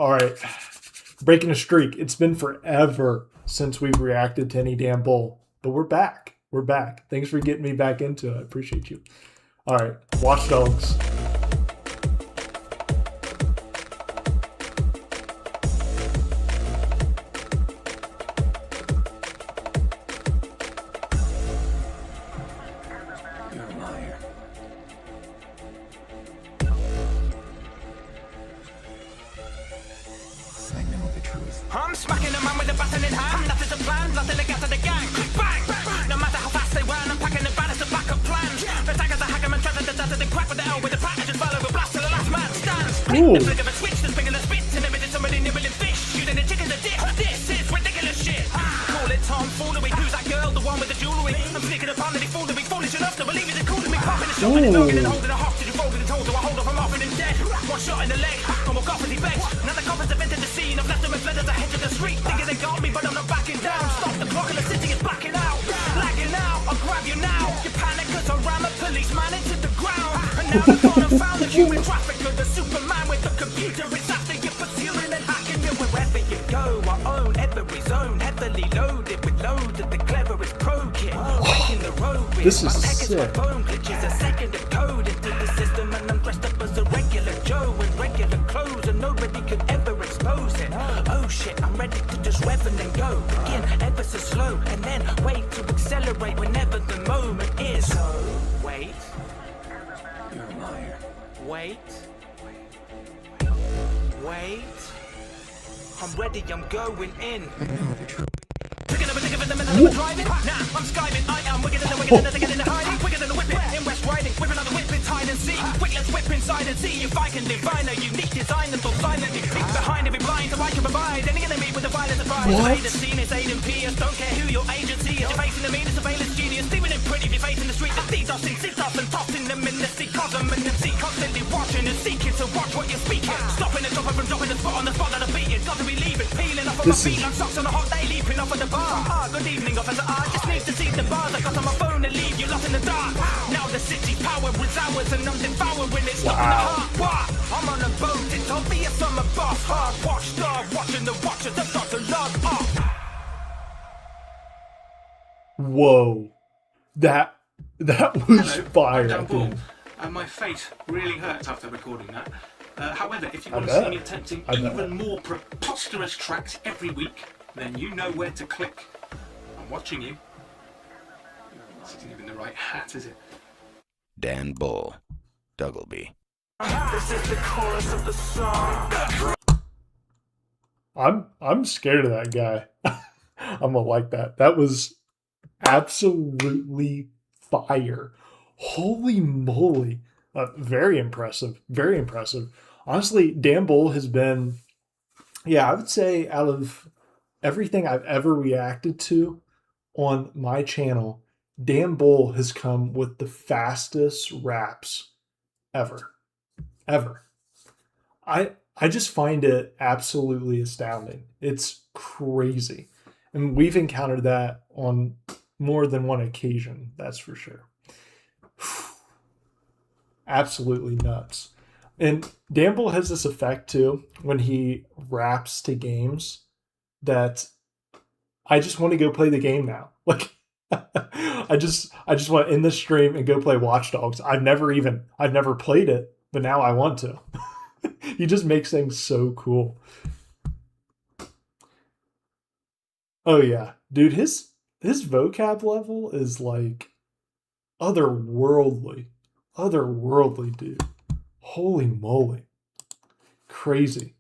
All right. Breaking a streak. It's been forever since we've reacted to any damn bull, but we're back. We're back. Thanks for getting me back into it. I appreciate you. All right. Watch Dogs. I'm smacking a man with a baton in hand. Nothing's a plan, nothing to get to the gang. Bang! No matter how fast they run, I'm packing the banners to back up plans. The daggers are hacking and treasure the desert, they crack with the L with the pattern, just follow the blast till the last man stands. The flick of a switch, the spin of the spit, and imagine somebody nibbling fish. Shooting the chicken to dip. This is ridiculous shit. Call it tomfoolery. Who's that girl, the one with the jewellery? I'm sneaking upon that he fooled to be foolish enough to believe he's calling me, popping and shooting and milking and holding a hostage, folding and told, so I hold off, I'm off and dead. One shot in the leg, I walk off as he begs. Now the coppers have entered the scene, I've left them and fled as I head to the street. Thinking they got me, but I'm not backing down. Stop the clock and the city is blacking out. Lagging out, I'll grab you now. You panic cause I ram a policeman into the ground. And now I've gone and found the human trafficker, the Superman with the computer is after you, pursuing and hacking you. Wherever you go, I own every zone, heavily loaded with loads of the cleverest pro kit. Making the road with This is my tech is my sick. phone glitches a second of code into the system, and I'm dressed up as a regular Joe in regular clothes, and nobody could ever expose it. Oh shit, I'm ready to just rev and then go. Begin ever so slow, and then wait to accelerate whenever the moment is. So wait. You're a liar. Wait. Wait. I'm ready, I'm going in. Picking up a ticket for the minute I'm driving. Nah, I'm skiving. I am wicked than the wicked than the get in the hiding. Quicker than the whipping in West Riding. Whipping on the whip it's hide and seek. Quick, let's whip inside and see if I can divine a unique design until silently peek behind every blind so I can provide any enemy with a violent surprise. Play the scene is Aiden Pierce. Don't care who your agency is. You're facing the meanest surveillance genius. Steaming it pretty if you're facing the street. The thieves are seen, sit up and tossing them in the sea. Cause I'm in the sea, constantly watching and seeking to watch what you're speaking. Stopping and dropping from dropping the spot on the spot that I'm beating. Got to be leaving, peeling off of my feet like socks on a hot day, leaping off of the bar. Good evening, officer. I just need to see the bars. I got on my phone and leave you lost in the dark. Now the city's power is ours and I'm devouring it. Stop in the heart. What? I'm on a boat. It's obvious I'm a boss. Hard watchdog, watching the watchers. I've got to log off. Whoa. That was fire. I'm Dan Ball, dude. and my face really hurts after recording that. However, if you want to bet. see me attempting I bet. even more preposterous tracks every week, then you know where to click. I'm watching you. This isn't even the right hat, is it? Dan Bull, Duggleby. This is the chorus of the song. I'm scared of that guy. I'm gonna like that. That was absolutely fire. Holy moly. Very impressive. Very impressive. Honestly, Dan Bull has been, I would say out of everything I've ever reacted to on my channel, Dan Bull has come with the fastest raps ever. Ever. I just find it absolutely astounding. It's crazy. And we've encountered that on more than one occasion, that's for sure. Absolutely nuts. And Dan Bull has this effect too when he raps to games that I just want to go play the game now. Like I just want to end the stream and go play Watch Dogs. I've never played it, but now I want to. He just makes things so cool. Oh yeah, dude, his vocab level is like otherworldly, dude. Holy moly, crazy.